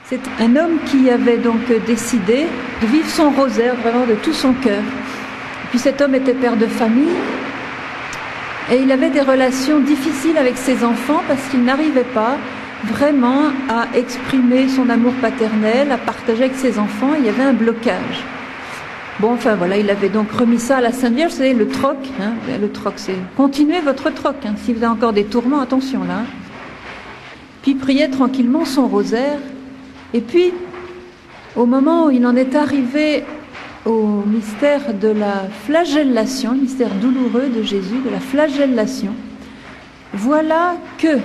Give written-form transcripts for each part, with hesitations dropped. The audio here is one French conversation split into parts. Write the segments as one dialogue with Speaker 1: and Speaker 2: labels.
Speaker 1: C'est un homme qui avait donc décidé de vivre son rosaire vraiment de tout son cœur. Et puis cet homme était père de famille et il avait des relations difficiles avec ses enfants parce qu'il n'arrivait pas vraiment à exprimer son amour paternel, à partager avec ses enfants. Il y avait un blocage. Bon, enfin voilà, il avait donc remis ça à la Sainte Vierge. Vous savez, le troc, le troc, c'est continuez votre troc. Si vous avez encore des tourments, attention là. Puis il priait tranquillement son rosaire. Et puis, au moment où il en est arrivé au mystère de la flagellation, le mystère douloureux de Jésus, de la flagellation, voilà que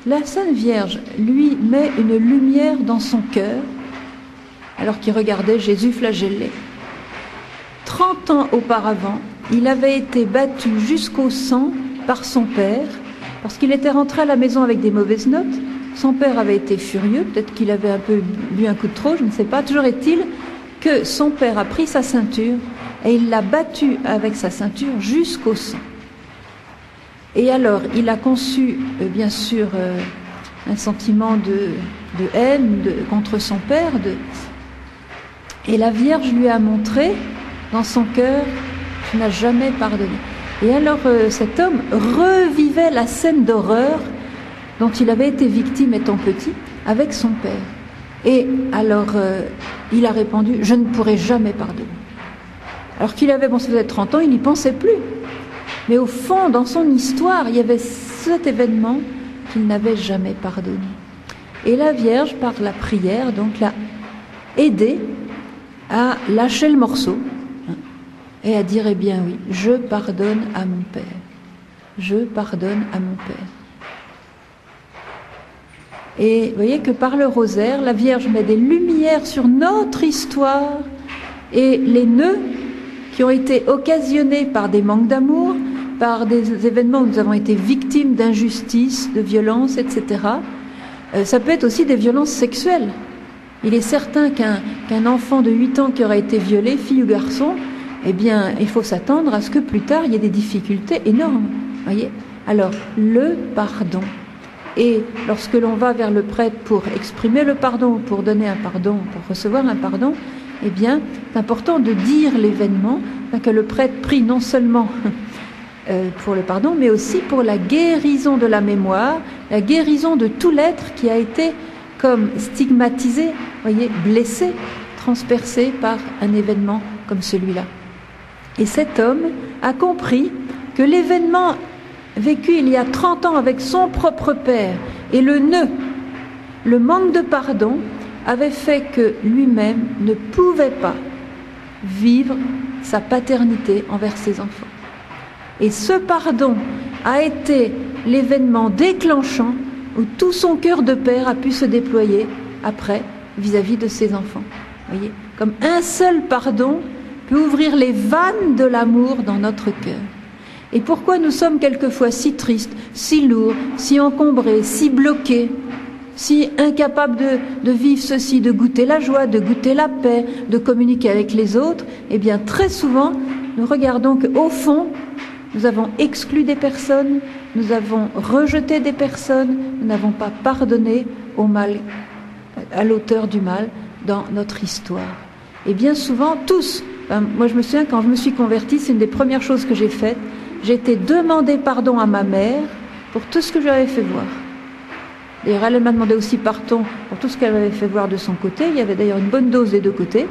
Speaker 1: la Sainte Vierge lui met une lumière dans son cœur, alors qu'il regardait Jésus flagellé. 30 ans auparavant, il avait été battu jusqu'au sang par son père, parce qu'il était rentré à la maison avec des mauvaises notes. Son père avait été furieux, peut-être qu'il avait un peu bu un coup de trop, je ne sais pas. Toujours est-il que son père a pris sa ceinture et il l'a battu avec sa ceinture jusqu'au sang. Et alors, il a conçu, bien sûr, un sentiment de haine contre son père. Et la Vierge lui a montré dans son cœur qu'il n'a jamais pardonné. Et alors, cet homme revivait la scène d'horreur dont il avait été victime étant petit, avec son père. Et alors, il a répondu « Je ne pourrai jamais pardonner ». Alors qu'il avait, bon, ça faisait 30 ans, il n'y pensait plus. Mais au fond, dans son histoire, il y avait cet événement qu'il n'avait jamais pardonné. Et la Vierge, par la prière, donc l'a aidé à lâcher le morceau et à dire « Eh bien oui, je pardonne à mon père. Je pardonne à mon père. » Et vous voyez que par le rosaire, la Vierge met des lumières sur notre histoire et les nœuds qui ont été occasionnés par des manques d'amour, par des événements où nous avons été victimes d'injustice, de violence, etc. Ça peut être aussi des violences sexuelles. Il est certain qu'un enfant de 8 ans qui aurait été violé, fille ou garçon, eh bien, il faut s'attendre à ce que plus tard, il y ait des difficultés énormes. Voyez ? Alors, le pardon. Et lorsque l'on va vers le prêtre pour exprimer le pardon, pour donner un pardon, pour recevoir un pardon, eh bien, c'est important de dire l'événement, que le prêtre prie non seulement pour le pardon, mais aussi pour la guérison de la mémoire, la guérison de tout l'être qui a été comme stigmatisé, voyez, blessé, transpercé par un événement comme celui-là. Et cet homme a compris que l'événement vécu il y a 30 ans avec son propre père et le nœud, le manque de pardon, avait fait que lui-même ne pouvait pas vivre sa paternité envers ses enfants. Et ce pardon a été l'événement déclenchant où tout son cœur de père a pu se déployer après vis-à-vis de ses enfants. Voyez, comme un seul pardon peut ouvrir les vannes de l'amour dans notre cœur. Et pourquoi nous sommes quelquefois si tristes, si lourds, si encombrés, si bloqués, si incapables de vivre ceci, de goûter la joie, de goûter la paix, de communiquer avec les autres? Eh bien, très souvent, nous regardons qu'au fond, nous avons exclu des personnes, nous avons rejeté des personnes, nous n'avons pas pardonné au mal, à l'auteur du mal dans notre histoire. Et bien souvent, tous, moi je me souviens quand je me suis convertie, c'est une des premières choses que j'ai faites, j'ai été demander pardon à ma mère pour tout ce que j'avais fait voir. D'ailleurs, elle m'a demandé aussi pardon pour tout ce qu'elle avait fait voir de son côté. Il y avait d'ailleurs une bonne dose des deux côtés.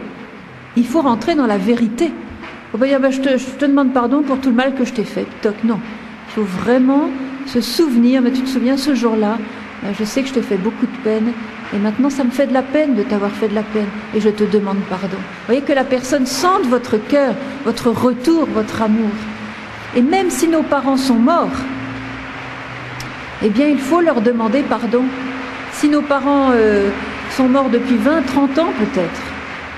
Speaker 1: Il faut rentrer dans la vérité. Il ne faut pas dire je te demande pardon pour tout le mal que je t'ai fait. Toc, non. Il faut vraiment se souvenir, mais tu te souviens ce jour-là, je sais que je t'ai fait beaucoup de peine et maintenant ça me fait de la peine de t'avoir fait de la peine et je te demande pardon. Vous voyez que la personne sente votre cœur, votre retour, votre amour. Et même si nos parents sont morts, eh bien il faut leur demander pardon. Si nos parents sont morts depuis 20, 30 ans peut-être,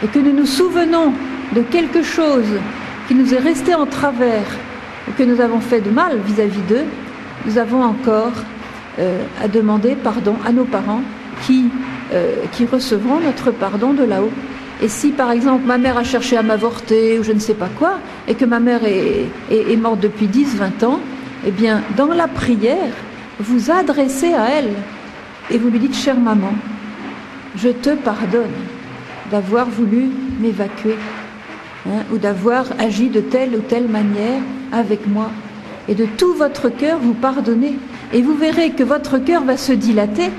Speaker 1: et que nous nous souvenons de quelque chose qui nous est resté en travers, ou que nous avons fait de mal vis-à-vis d'eux, nous avons encore à demander pardon à nos parents qui recevront notre pardon de là-haut. Et si, par exemple, ma mère a cherché à m'avorter ou je ne sais pas quoi, et que ma mère est morte depuis 10, 20 ans, eh bien, dans la prière, vous adressez à elle et vous lui dites « Chère maman, je te pardonne d'avoir voulu m'évacuer, ou d'avoir agi de telle ou telle manière avec moi. Et de tout votre cœur, vous pardonnez. Et vous verrez que votre cœur va se dilater.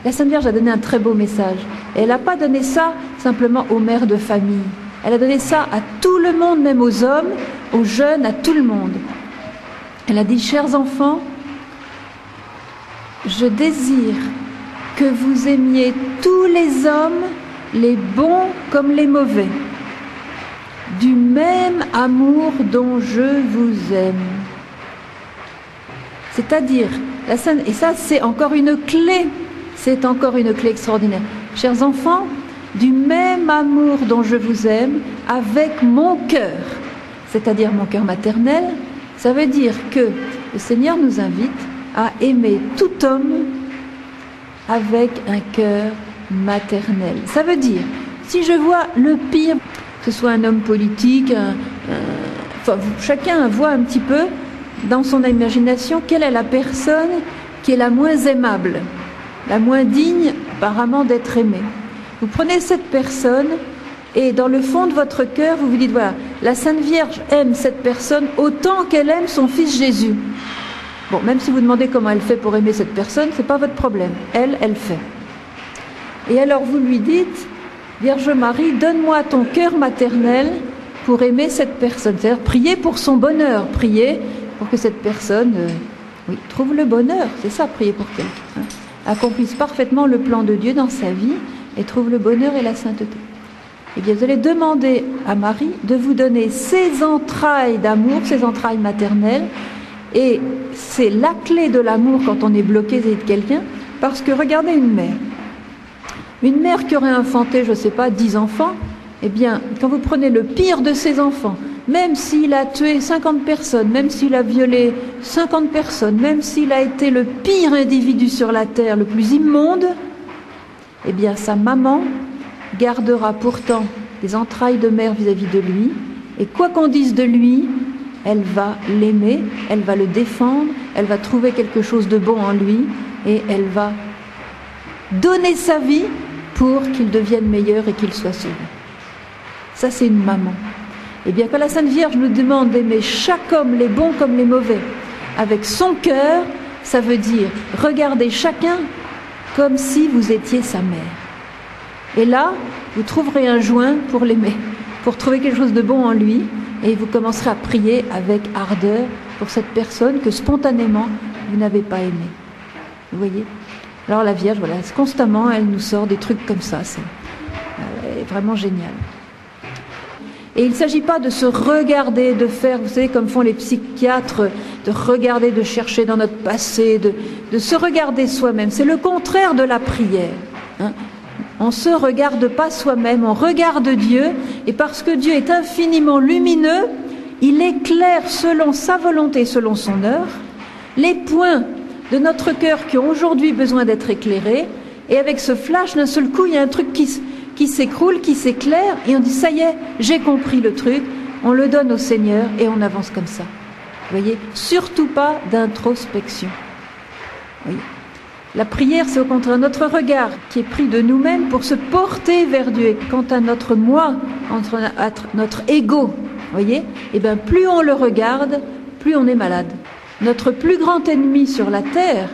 Speaker 1: La Sainte Vierge a donné un très beau message. Et elle n'a pas donné ça simplement aux mères de famille. Elle a donné ça à tout le monde, même aux hommes, aux jeunes, à tout le monde. Elle a dit, chers enfants, je désire que vous aimiez tous les hommes, les bons comme les mauvais, du même amour dont je vous aime. C'est-à-dire, la Sainte, et ça c'est encore une clé extraordinaire. Chers enfants, du même amour dont je vous aime, avec mon cœur, c'est-à-dire mon cœur maternel, ça veut dire que le Seigneur nous invite à aimer tout homme avec un cœur maternel. Ça veut dire, si je vois le pire, que ce soit un homme politique, enfin, chacun voit un petit peu dans son imagination quelle est la personne qui est la moins aimable, la moins digne apparemment d'être aimée. Vous prenez cette personne et dans le fond de votre cœur, vous vous dites, voilà, la Sainte Vierge aime cette personne autant qu'elle aime son fils Jésus. Bon, même si vous demandez comment elle fait pour aimer cette personne, c'est pas votre problème. Elle fait. Et alors vous lui dites, Vierge Marie, donne-moi ton cœur maternel pour aimer cette personne. C'est-à-dire prier pour son bonheur, prier pour que cette personne trouve le bonheur. C'est ça, prier pour quelqu'un. Accomplisse parfaitement le plan de Dieu dans sa vie et trouve le bonheur et la sainteté. Eh bien, vous allez demander à Marie de vous donner ses entrailles d'amour, ses entrailles maternelles. Et c'est la clé de l'amour quand on est bloqué de quelqu'un, parce que regardez une mère qui aurait enfanté, je ne sais pas, 10 enfants, eh bien, quand vous prenez le pire de ses enfants, même s'il a tué 50 personnes, même s'il a violé 50 personnes, même s'il a été le pire individu sur la terre, le plus immonde, eh bien, sa maman gardera pourtant des entrailles de mère vis-à-vis de lui, et quoi qu'on dise de lui, elle va l'aimer, elle va le défendre, elle va trouver quelque chose de bon en lui et elle va donner sa vie pour qu'il devienne meilleur et qu'il soit sauvé. Ça, c'est une maman. Eh bien, quand la Sainte Vierge nous demande d'aimer chaque homme, les bons comme les mauvais, avec son cœur, ça veut dire regarder chacun comme si vous étiez sa mère. Et là, vous trouverez un joint pour l'aimer, pour trouver quelque chose de bon en lui. Et vous commencerez à prier avec ardeur pour cette personne que spontanément vous n'avez pas aimée. Vous voyez ? Alors la Vierge, voilà, constamment, elle nous sort des trucs comme ça. C'est vraiment génial. Et il ne s'agit pas de se regarder, de faire, vous savez, comme font les psychiatres, de regarder, de chercher dans notre passé, de se regarder soi-même. C'est le contraire de la prière. On ne se regarde pas soi-même, on regarde Dieu, et parce que Dieu est infiniment lumineux, il éclaire selon sa volonté, selon son heure, les points de notre cœur qui ont aujourd'hui besoin d'être éclairés, et avec ce flash, d'un seul coup, il y a un truc qui s'écroule, qui s'éclaire, et on dit, ça y est, j'ai compris le truc, on le donne au Seigneur, et on avance comme ça. Vous voyez ? Surtout pas d'introspection. Oui. La prière, c'est au contraire notre regard qui est pris de nous-mêmes pour se porter vers Dieu. Et quant à notre moi, notre ego, voyez, eh bien, plus on le regarde, plus on est malade. Notre plus grand ennemi sur la terre,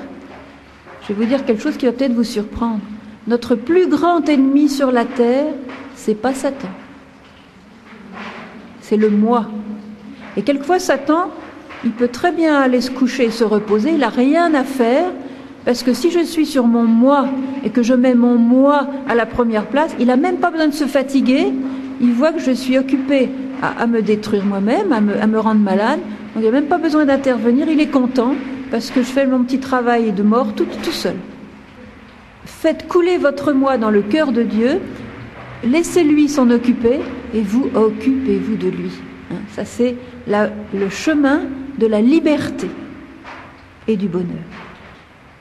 Speaker 1: je vais vous dire quelque chose qui va peut-être vous surprendre. Notre plus grand ennemi sur la terre, c'est pas Satan. C'est le moi. Et quelquefois, Satan, il peut très bien aller se coucher et se reposer, il n'a rien à faire. Parce que si je suis sur mon moi et que je mets mon moi à la première place, il n'a même pas besoin de se fatiguer. Il voit que je suis occupée à me détruire moi-même, à me rendre malade. Donc il n'a même pas besoin d'intervenir. Il est content parce que je fais mon petit travail de mort tout seul. Faites couler votre moi dans le cœur de Dieu. Laissez-lui s'en occuper et vous occupez-vous de lui. Ça, c'est le chemin de la liberté et du bonheur.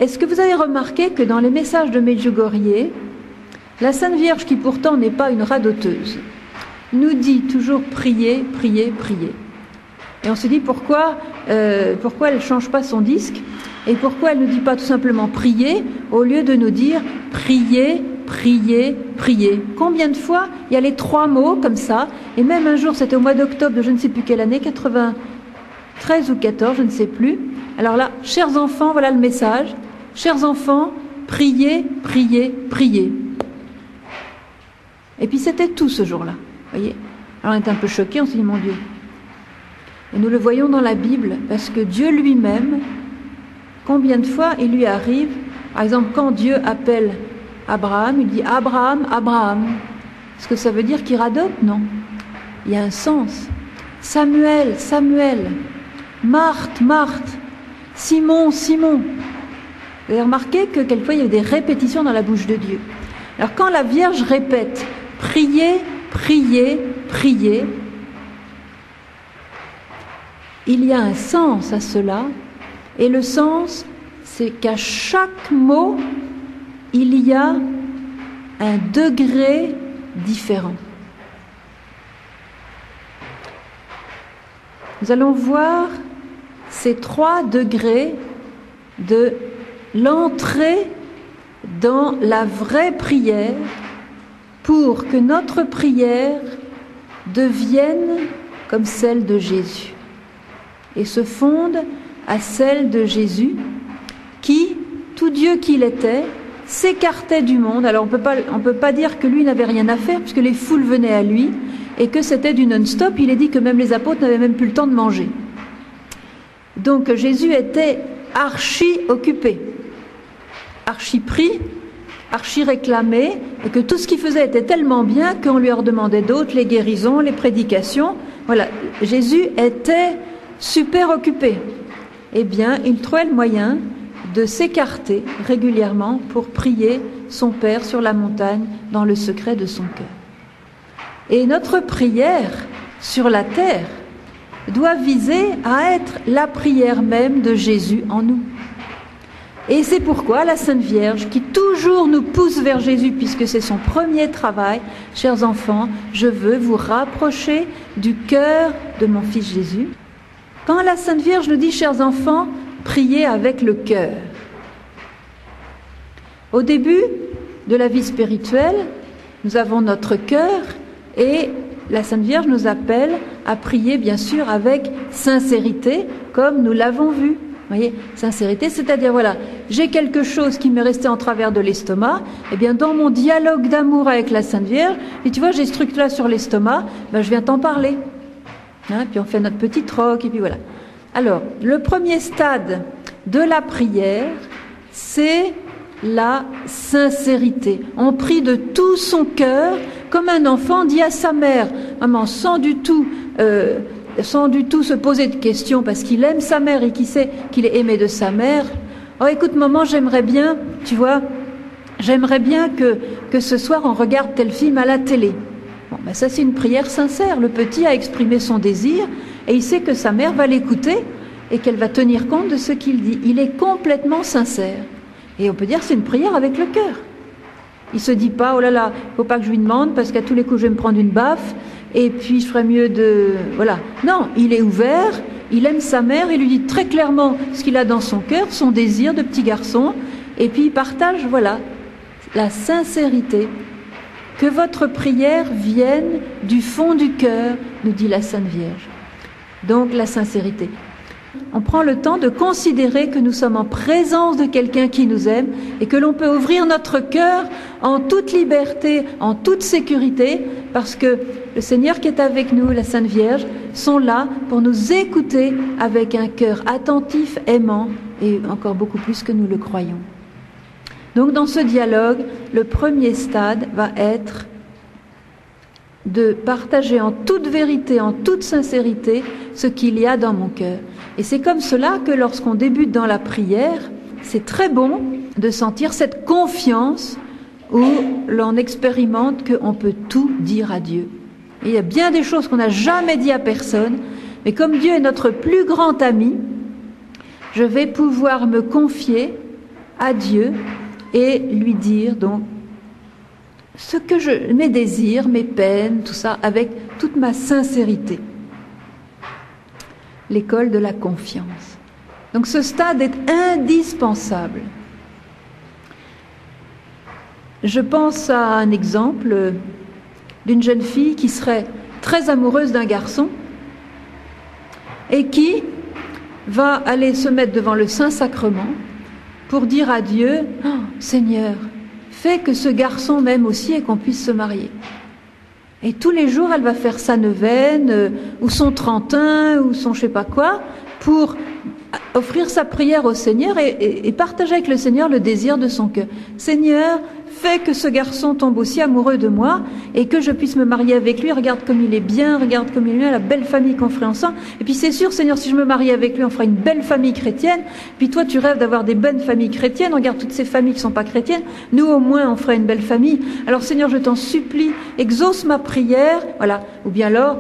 Speaker 1: Est-ce que vous avez remarqué que dans les messages de Medjugorje, la Sainte Vierge, qui pourtant n'est pas une radoteuse, nous dit toujours prier, prier, prier. Et on se dit pourquoi elle ne change pas son disque et pourquoi elle ne dit pas tout simplement prier au lieu de nous dire prier priez, priez. Combien de fois il y a les 3 mots comme ça, et même un jour, c'était au mois d'octobre de je ne sais plus quelle année, 93 ou 14, je ne sais plus. Alors là, chers enfants, voilà le message. Chers enfants, priez, priez, priez. Et puis c'était tout ce jour-là, voyez. Alors on est un peu choqués, on se dit, mon Dieu. Et nous le voyons dans la Bible, parce que Dieu lui-même, combien de fois il lui arrive, par exemple, quand Dieu appelle Abraham, il dit Abraham, Abraham. Est-ce que ça veut dire qu'il radote? Non. Il y a un sens. Samuel, Samuel. Marthe, Marthe. Simon, Simon. Vous avez remarqué que quelquefois il y a des répétitions dans la bouche de Dieu. Alors quand la Vierge répète priez, priez, priez, il y a un sens à cela, et le sens, c'est qu'à chaque mot, il y a un degré différent. Nous allons voir ces 3 degrés de l'entrée dans la vraie prière pour que notre prière devienne comme celle de Jésus et se fonde à celle de Jésus qui, tout Dieu qu'il était, s'écartait du monde. Alors on peut pas dire que lui n'avait rien à faire puisque les foules venaient à lui et que c'était du non-stop. Il est dit que même les apôtres n'avaient même plus le temps de manger. Donc Jésus était archi occupé, archi pris, archi réclamé, et que tout ce qu'il faisait était tellement bien qu'on lui en demandait d'autres, les guérisons, les prédications. Voilà, Jésus était super occupé. Eh bien, il trouvait le moyen de s'écarter régulièrement pour prier son Père sur la montagne dans le secret de son cœur. Et notre prière sur la terre doit viser à être la prière même de Jésus en nous. Et c'est pourquoi la Sainte Vierge, qui toujours nous pousse vers Jésus, puisque c'est son premier travail, chers enfants, je veux vous rapprocher du cœur de mon Fils Jésus. Quand la Sainte Vierge nous dit, chers enfants, priez avec le cœur. Au début de la vie spirituelle, nous avons notre cœur et la Sainte Vierge nous appelle à prier, bien sûr, avec sincérité, comme nous l'avons vu. Vous voyez, sincérité, c'est-à-dire, voilà, j'ai quelque chose qui m'est resté en travers de l'estomac, et bien dans mon dialogue d'amour avec la Sainte Vierge, et tu vois, j'ai ce truc-là sur l'estomac, ben je viens t'en parler. Hein, puis on fait notre petit troc, et puis voilà. Alors, le premier stade de la prière, c'est la sincérité. On prie de tout son cœur, comme un enfant dit à sa mère, maman, sans du tout se poser de questions, parce qu'il aime sa mère et qu'il sait qu'il est aimé de sa mère. Oh, écoute, maman, j'aimerais bien, tu vois, j'aimerais bien que ce soir on regarde tel film à la télé. Bon, ben ça c'est une prière sincère. Le petit a exprimé son désir et il sait que sa mère va l'écouter et qu'elle va tenir compte de ce qu'il dit. Il est complètement sincère. Et on peut dire que c'est une prière avec le cœur. Il se dit pas, oh là là, faut pas que je lui demande parce qu'à tous les coups je vais me prendre une baffe et puis je ferais mieux de... Voilà. Non, il est ouvert, il aime sa mère, il lui dit très clairement ce qu'il a dans son cœur, son désir de petit garçon, et puis il partage, voilà, la sincérité. Que votre prière vienne du fond du cœur, nous dit la Sainte Vierge. Donc la sincérité. On prend le temps de considérer que nous sommes en présence de quelqu'un qui nous aime et que l'on peut ouvrir notre cœur en toute liberté, en toute sécurité, parce que le Seigneur qui est avec nous, la Sainte Vierge, sont là pour nous écouter avec un cœur attentif, aimant, et encore beaucoup plus que nous le croyons. Donc dans ce dialogue, le premier stade va être de partager en toute vérité, en toute sincérité, ce qu'il y a dans mon cœur. Et c'est comme cela que lorsqu'on débute dans la prière, c'est très bon de sentir cette confiance où l'on expérimente qu'on peut tout dire à Dieu. Et il y a bien des choses qu'on n'a jamais dit à personne, mais comme Dieu est notre plus grand ami, je vais pouvoir me confier à Dieu et lui dire donc mes désirs, mes peines, tout ça, avec toute ma sincérité. L'école de la confiance. Donc ce stade est indispensable. Je pense à un exemple d'une jeune fille qui serait très amoureuse d'un garçon et qui va aller se mettre devant le Saint-Sacrement pour dire à Dieu « Oh, Seigneur, fais que ce garçon m'aime aussi et qu'on puisse se marier. » Et tous les jours, elle va faire sa neuvaine, ou son trentin, ou son je sais pas quoi, pour offrir sa prière au Seigneur et partager avec le Seigneur le désir de son cœur. Seigneur, fais que ce garçon tombe aussi amoureux de moi et que je puisse me marier avec lui. Regarde comme il est bien, regarde comme il est bien, la belle famille qu'on ferait ensemble. Et puis c'est sûr, Seigneur, si je me marie avec lui, on fera une belle famille chrétienne. Puis toi, tu rêves d'avoir des bonnes familles chrétiennes. Regarde toutes ces familles qui ne sont pas chrétiennes. Nous, au moins, on ferait une belle famille. Alors Seigneur, je t'en supplie, exauce ma prière. Voilà. Ou bien alors,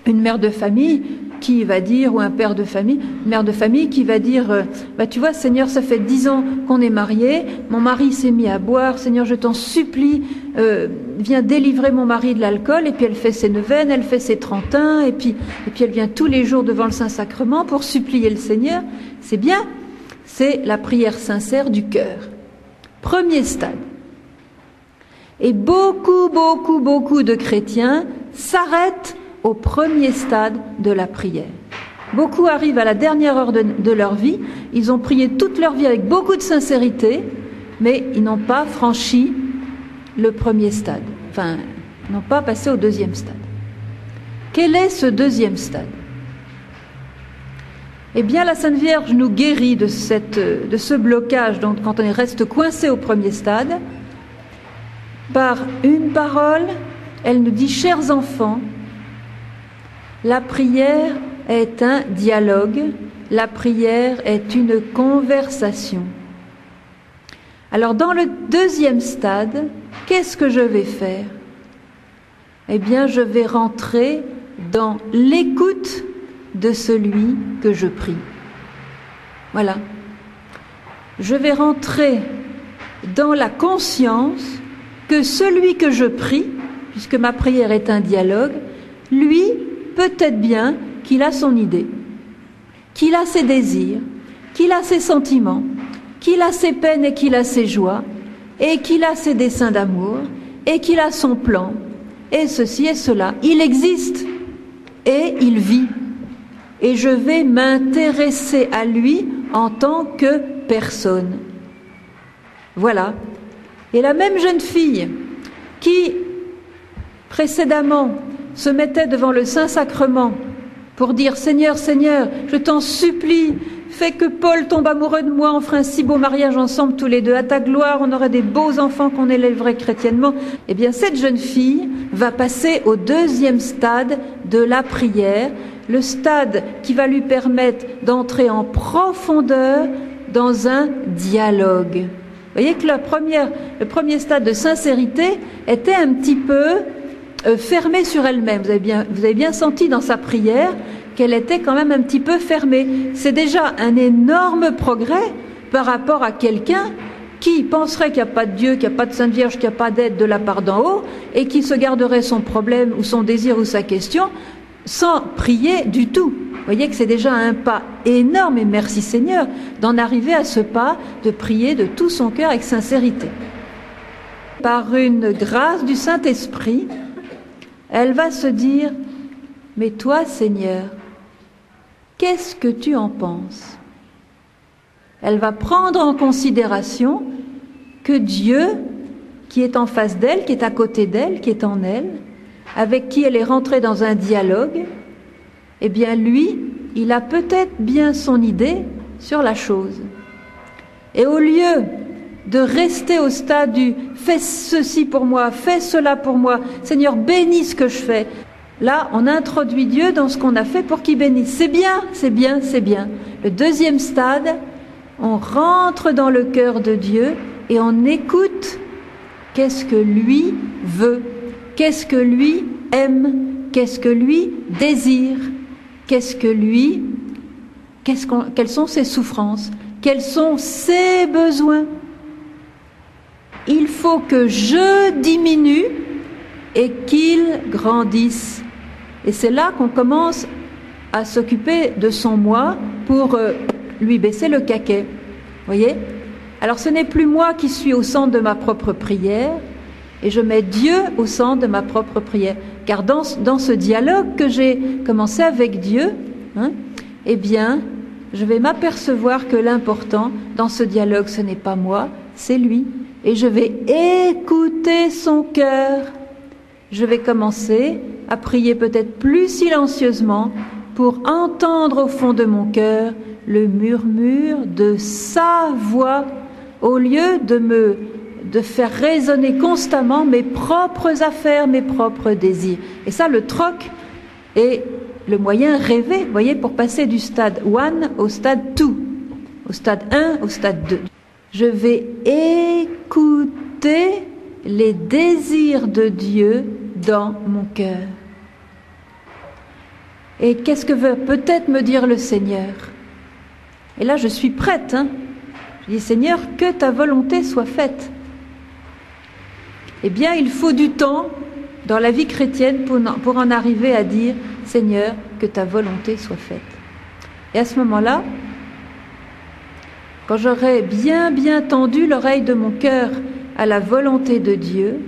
Speaker 1: une mère de famille qui va dire, ou un père de famille, une mère de famille qui va dire, tu vois, Seigneur, ça fait 10 ans qu'on est mariés, mon mari s'est mis à boire, Seigneur, je t'en supplie, viens délivrer mon mari de l'alcool, et puis elle fait ses neuvaines, elle fait ses trentins, et puis elle vient tous les jours devant le Saint-Sacrement pour supplier le Seigneur. C'est bien, c'est la prière sincère du cœur. Premier stade. Et beaucoup de chrétiens s'arrêtent au premier stade de la prière. Beaucoup arrivent à la dernière heure de leur vie, ils ont prié toute leur vie avec beaucoup de sincérité, mais ils n'ont pas franchi le premier stade, enfin, n'ont pas passé au deuxième stade. Quel est ce deuxième stade? Eh bien, la Sainte Vierge nous guérit de ce blocage, donc quand on reste coincé au premier stade, par une parole. Elle nous dit, chers enfants, la prière est un dialogue, la prière est une conversation. Alors dans le deuxième stade, qu'est-ce que je vais faire? Eh bien, je vais rentrer dans l'écoute de celui que je prie. Voilà. Je vais rentrer dans la conscience que celui que je prie, puisque ma prière est un dialogue, lui, peut-être bien qu'il a son idée, qu'il a ses désirs, qu'il a ses sentiments, qu'il a ses peines et qu'il a ses joies, et qu'il a ses desseins d'amour, et qu'il a son plan, et ceci et cela. Il existe, et il vit. Et je vais m'intéresser à lui en tant que personne. Voilà. Et la même jeune fille qui, précédemment, se mettait devant le Saint-Sacrement pour dire « Seigneur, Seigneur, je t'en supplie, fais que Paul tombe amoureux de moi, on fera un si beau mariage ensemble tous les deux, à ta gloire, on aurait des beaux enfants qu'on élèverait chrétiennement. » Eh bien, cette jeune fille va passer au deuxième stade de la prière, le stade qui va lui permettre d'entrer en profondeur dans un dialogue. Vous voyez que le premier stade de sincérité était un petit peu fermée sur elle-même. Vous avez bien senti dans sa prière qu'elle était quand même un petit peu fermée. C'est déjà un énorme progrès par rapport à quelqu'un qui penserait qu'il n'y a pas de Dieu, qu'il n'y a pas de Sainte Vierge, qu'il n'y a pas d'aide de la part d'en haut, et qui se garderait son problème ou son désir ou sa question sans prier du tout. Vous voyez que c'est déjà un pas énorme, et merci Seigneur d'en arriver à ce pas de prier de tout son cœur avec sincérité. Par une grâce du Saint-Esprit, elle va se dire « Mais toi, Seigneur, qu'est-ce que tu en penses ?» Elle va prendre en considération que Dieu, qui est en face d'elle, qui est à côté d'elle, qui est en elle, avec qui elle est rentrée dans un dialogue, eh bien lui, il a peut-être bien son idée sur la chose. Et au lieu de rester au stade du « fais ceci pour moi, fais cela pour moi, Seigneur, bénis ce que je fais », là, on introduit Dieu dans ce qu'on a fait pour qu'il bénisse. C'est bien, c'est bien, c'est bien. Le deuxième stade, on rentre dans le cœur de Dieu et on écoute qu'est-ce que lui veut, qu'est-ce que lui aime, qu'est-ce que lui désire, quelles sont ses souffrances, quels sont ses besoins. Il faut que je diminue et qu'il grandisse. Et c'est là qu'on commence à s'occuper de son moi pour lui baisser le caquet. Voyez ? Alors ce n'est plus moi qui suis au centre de ma propre prière, et je mets Dieu au centre de ma propre prière. Car dans ce dialogue que j'ai commencé avec Dieu, eh bien, je vais m'apercevoir que l'important dans ce dialogue, ce n'est pas moi, c'est lui. Et je vais écouter son cœur. Je vais commencer à prier peut-être plus silencieusement pour entendre au fond de mon cœur le murmure de sa voix, au lieu de faire résonner constamment mes propres affaires, mes propres désirs. Et ça, le troc est le moyen rêvé, vous voyez, pour passer du stade 1 au stade 2, au stade 1 au stade 2. Je vais écouter les désirs de Dieu dans mon cœur. Et qu'est-ce que veut peut-être me dire le Seigneur? Et là, je suis prête. Je dis, Seigneur, que ta volonté soit faite. Eh bien, il faut du temps dans la vie chrétienne pour en arriver à dire, Seigneur, que ta volonté soit faite. Et à ce moment-là, quand j'aurai bien tendu l'oreille de mon cœur à la volonté de Dieu,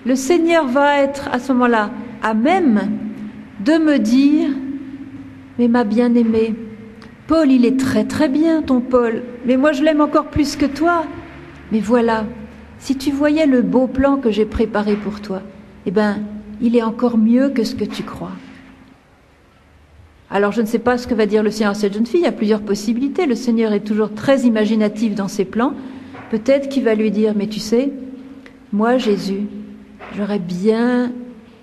Speaker 1: le Seigneur va être à ce moment-là à même de me dire, mais ma bien-aimée, Paul, il est très très bien ton Paul, mais moi je l'aime encore plus que toi. Mais voilà, si tu voyais le beau plan que j'ai préparé pour toi, eh bien, il est encore mieux que ce que tu crois. Alors je ne sais pas ce que va dire le Seigneur à cette jeune fille, il y a plusieurs possibilités. Le Seigneur est toujours très imaginatif dans ses plans. Peut-être qu'il va lui dire, mais tu sais, moi Jésus, j'aurais bien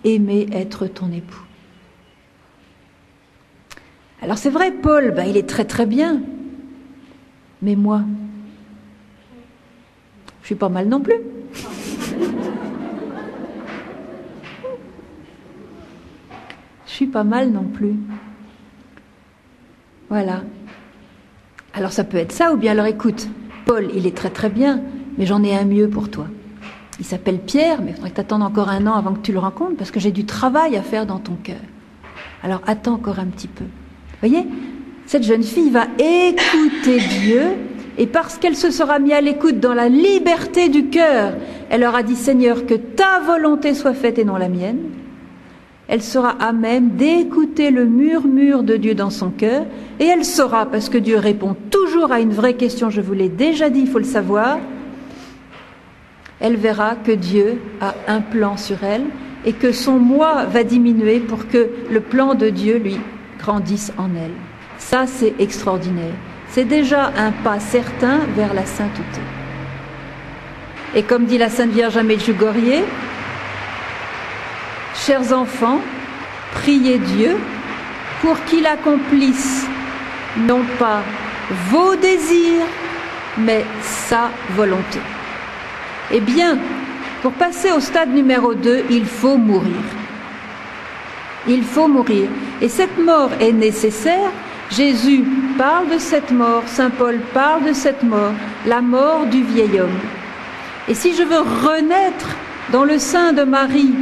Speaker 1: aimé être ton époux. Alors c'est vrai, Paul, il est très très bien. Mais moi, je suis pas mal non plus. Je suis pas mal non plus. Voilà. Alors ça peut être ça, ou bien alors écoute, Paul, il est très très bien, mais j'en ai un mieux pour toi. Il s'appelle Pierre, mais il faudrait que tu attendes encore 1 an avant que tu le rencontres, parce que j'ai du travail à faire dans ton cœur. Alors attends encore un petit peu. Vous voyez, cette jeune fille va écouter Dieu, et parce qu'elle se sera mise à l'écoute dans la liberté du cœur, elle aura dit, Seigneur, que ta volonté soit faite et non la mienne. Elle sera à même d'écouter le murmure de Dieu dans son cœur, et elle saura, parce que Dieu répond toujours à une vraie question, je vous l'ai déjà dit, il faut le savoir, elle verra que Dieu a un plan sur elle, et que son moi va diminuer pour que le plan de Dieu, lui, grandisse en elle. Ça, c'est extraordinaire. C'est déjà un pas certain vers la sainteté. Et comme dit la Sainte Vierge à Medjugorje, chers enfants, priez Dieu pour qu'il accomplisse non pas vos désirs, mais sa volonté. Eh bien, pour passer au stade numéro 2, il faut mourir. Il faut mourir. Et cette mort est nécessaire. Jésus parle de cette mort, Saint Paul parle de cette mort, la mort du vieil homme. Et si je veux renaître dans le sein de Marie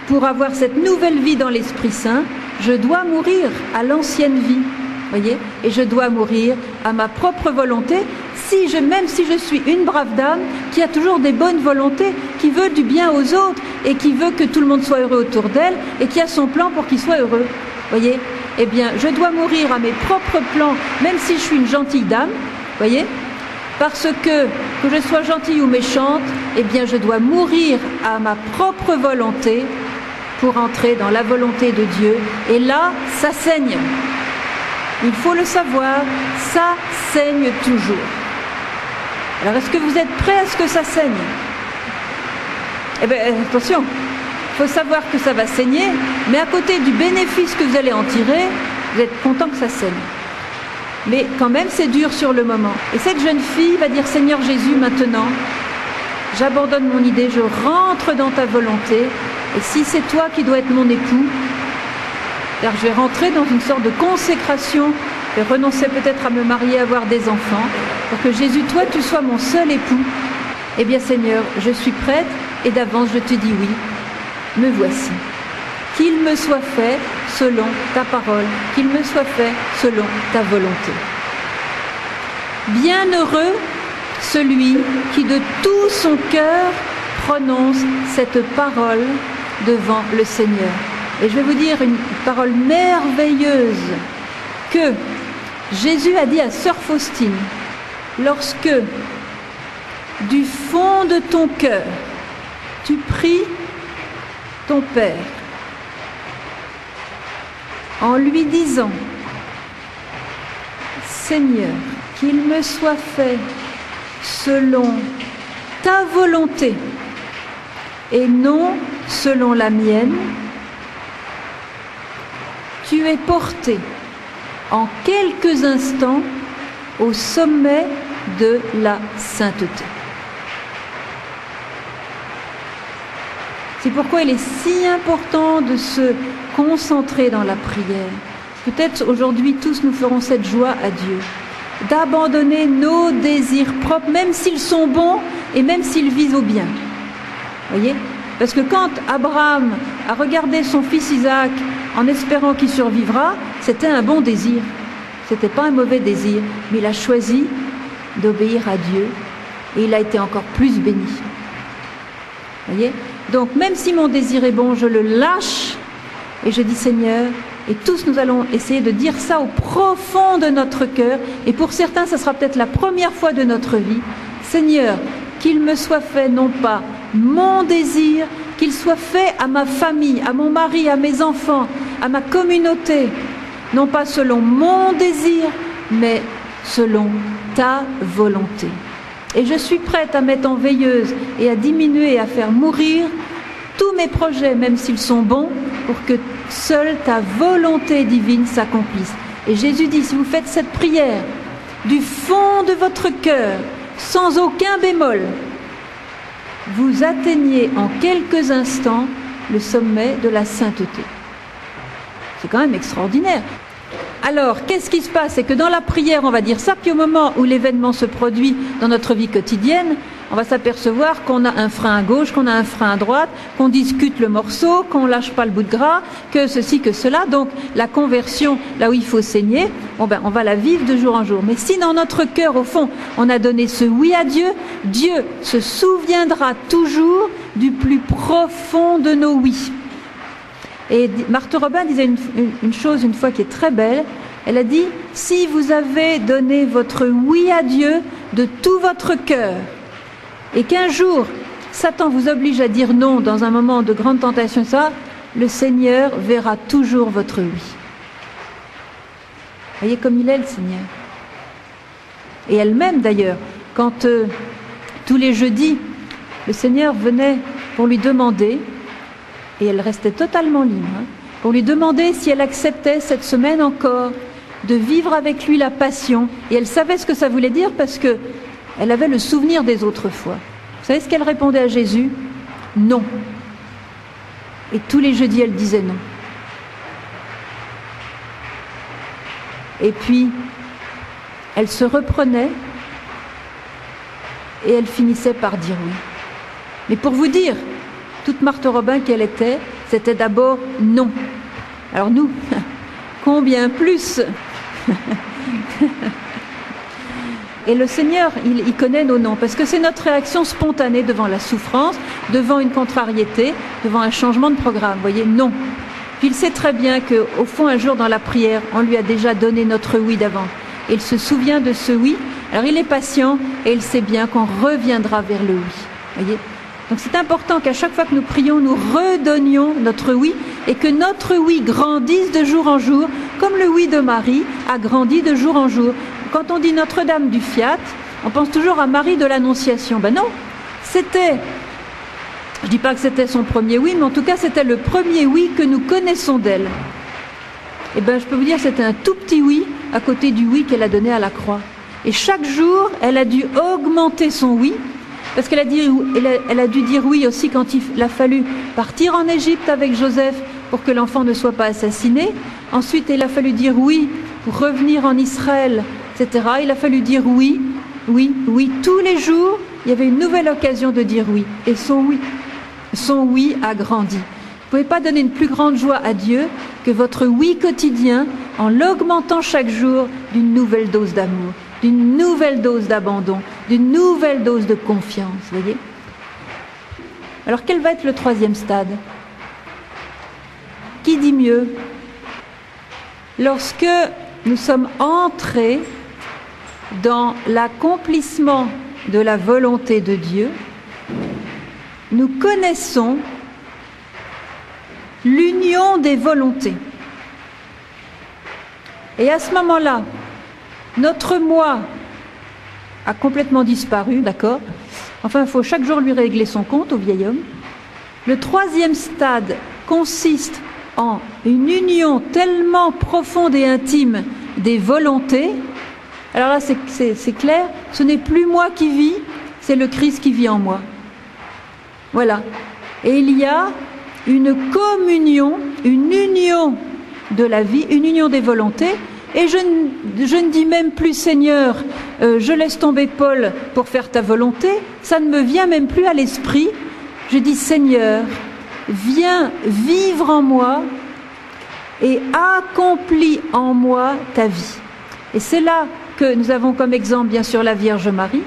Speaker 1: pour avoir cette nouvelle vie dans l'Esprit Saint, je dois mourir à l'ancienne vie, voyez, et je dois mourir à ma propre volonté, même si je suis une brave dame qui a toujours des bonnes volontés, qui veut du bien aux autres et qui veut que tout le monde soit heureux autour d'elle et qui a son plan pour qu'il soit heureux, voyez. Eh bien, je dois mourir à mes propres plans, même si je suis une gentille dame, voyez, parce que je sois gentille ou méchante, eh bien, je dois mourir à ma propre volonté pour entrer dans la volonté de Dieu. Et là, ça saigne. Il faut le savoir, ça saigne toujours. Alors, est-ce que vous êtes prêts à ce que ça saigne? Eh bien, attention, il faut savoir que ça va saigner, mais à côté du bénéfice que vous allez en tirer, vous êtes content que ça saigne. Mais quand même, c'est dur sur le moment. Et cette jeune fille va dire, Seigneur Jésus, maintenant, j'abandonne mon idée, je rentre dans ta volonté, et si c'est toi qui dois être mon époux, car je vais rentrer dans une sorte de consécration, je vais renoncer peut-être à me marier, à avoir des enfants, pour que Jésus, toi, tu sois mon seul époux. Eh bien, Seigneur, je suis prête, et d'avance, je te dis oui, me voici. Qu'il me soit fait selon ta parole, qu'il me soit fait selon ta volonté. Bienheureux celui qui de tout son cœur prononce cette parole devant le Seigneur. Et je vais vous dire une parole merveilleuse que Jésus a dit à sœur Faustine. Lorsque du fond de ton cœur, tu pries ton Père en lui disant « Seigneur, qu'il me soit fait selon ta volonté et non selon la mienne », tu es porté en quelques instants au sommet de la sainteté. C'est pourquoi il est si important de se concentrer dans la prière. Peut-être aujourd'hui tous nous ferons cette joie à Dieu, d'abandonner nos désirs propres, même s'ils sont bons et même s'ils visent au bien. Voyez ? Parce que quand Abraham a regardé son fils Isaac en espérant qu'il survivra, c'était un bon désir. C'était pas un mauvais désir, mais il a choisi d'obéir à Dieu et il a été encore plus béni. Voyez ? Donc même si mon désir est bon, je le lâche et je dis Seigneur, et tous nous allons essayer de dire ça au profond de notre cœur, et pour certains ça sera peut-être la première fois de notre vie. Seigneur, qu'il me soit fait non pas mon désir, qu'il soit fait à ma famille, à mon mari, à mes enfants, à ma communauté, non pas selon mon désir, mais selon ta volonté. Et je suis prête à mettre en veilleuse et à diminuer et à faire mourir tous mes projets, même s'ils sont bons, pour que seule ta volonté divine s'accomplisse. Et Jésus dit, si vous faites cette prière du fond de votre cœur, sans aucun bémol, vous atteignez en quelques instants le sommet de la sainteté. C'est quand même extraordinaire. Alors, qu'est-ce qui se passe? C'est que dans la prière, on va dire ça, puis au moment où l'événement se produit dans notre vie quotidienne, on va s'apercevoir qu'on a un frein à gauche, qu'on a un frein à droite, qu'on discute le morceau, qu'on lâche pas le bout de gras, que ceci, que cela. Donc, la conversion, là où il faut saigner, on va la vivre de jour en jour. Mais si dans notre cœur, au fond, on a donné ce oui à Dieu, Dieu se souviendra toujours du plus profond de nos oui. Et Marthe Robin disait une chose une fois qui est très belle. Elle a dit, si vous avez donné votre oui à Dieu de tout votre cœur, et qu'un jour, Satan vous oblige à dire non dans un moment de grande tentation, ça, le Seigneur verra toujours votre oui. Voyez comme il est, le Seigneur. Et elle-même, d'ailleurs, quand tous les jeudis, le Seigneur venait pour lui demander, et elle restait totalement libre, pour lui demander si elle acceptait cette semaine encore de vivre avec lui la passion. Et elle savait ce que ça voulait dire parce que elle avait le souvenir des autres fois. Vous savez ce qu'elle répondait à Jésus? Non. Et tous les jeudis, elle disait non. Et puis, elle se reprenait et elle finissait par dire oui. Mais pour vous dire, toute Marthe Robin qu'elle était, c'était d'abord non. Alors nous, combien plus? Et le Seigneur, il connaît nos noms, parce que c'est notre réaction spontanée devant la souffrance, devant une contrariété, devant un changement de programme. Vous voyez, non. Puis il sait très bien qu'au fond, un jour dans la prière, on lui a déjà donné notre oui d'avant. Et il se souvient de ce oui. Alors il est patient et il sait bien qu'on reviendra vers le oui. Vous voyez ? Donc c'est important qu'à chaque fois que nous prions, nous redonnions notre oui et que notre oui grandisse de jour en jour, comme le oui de Marie a grandi de jour en jour. Quand on dit Notre-Dame du Fiat, on pense toujours à Marie de l'Annonciation. Ben non, c'était, je dis pas que c'était son premier oui, mais en tout cas c'était le premier oui que nous connaissons d'elle. Et ben je peux vous dire c'était un tout petit oui à côté du oui qu'elle a donné à la croix. Et chaque jour, elle a dû augmenter son oui. Parce qu'elle a dû dire oui aussi quand il a fallu partir en Égypte avec Joseph pour que l'enfant ne soit pas assassiné. Ensuite, il a fallu dire oui pour revenir en Israël, etc. Il a fallu dire oui, oui, oui. Tous les jours, il y avait une nouvelle occasion de dire oui. Et son oui a grandi. Vous ne pouvez pas donner une plus grande joie à Dieu que votre oui quotidien en l'augmentant chaque jour d'une nouvelle dose d'amour, d'une nouvelle dose d'abandon, d'une nouvelle dose de confiance, voyez. Alors quel va être le troisième stade? Qui dit mieux? Lorsque nous sommes entrés dans l'accomplissement de la volonté de Dieu, nous connaissons l'union des volontés. Et à ce moment-là, notre moi a complètement disparu, d'accord? Enfin, il faut chaque jour lui régler son compte au vieil homme. Le troisième stade consiste en une union tellement profonde et intime des volontés. Alors là, c'est clair, ce n'est plus moi qui vis, c'est le Christ qui vit en moi. Voilà. Et il y a une communion, une union de la vie, une union des volontés. Et je ne dis même plus, Seigneur, je laisse tomber Paul pour faire ta volonté. Ça ne me vient même plus à l'esprit. Je dis, Seigneur, viens vivre en moi et accomplis en moi ta vie. Et c'est là que nous avons comme exemple, bien sûr, la Vierge Marie,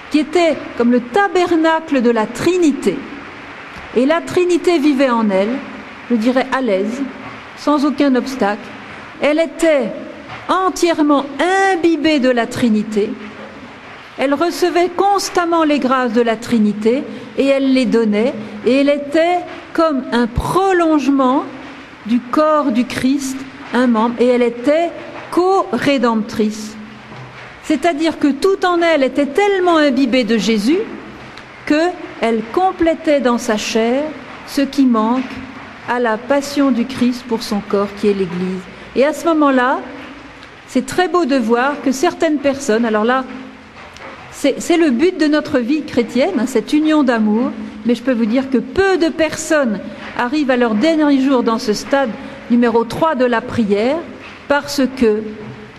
Speaker 1: qui était comme le tabernacle de la Trinité. Et la Trinité vivait en elle, je dirais à l'aise, sans aucun obstacle. Elle était entièrement imbibée de la Trinité. Elle recevait constamment les grâces de la Trinité et elle les donnait. Et elle était comme un prolongement du corps du Christ, un membre. Et elle était co-rédemptrice. C'est-à-dire que tout en elle était tellement imbibée de Jésus qu'elle complétait dans sa chair ce qui manque à la passion du Christ pour son corps qui est l'Église. Et à ce moment-là, c'est très beau de voir que certaines personnes, alors là, c'est le but de notre vie chrétienne, hein, cette union d'amour, mais je peux vous dire que peu de personnes arrivent à leur dernier jour dans ce stade numéro 3 de la prière, parce que,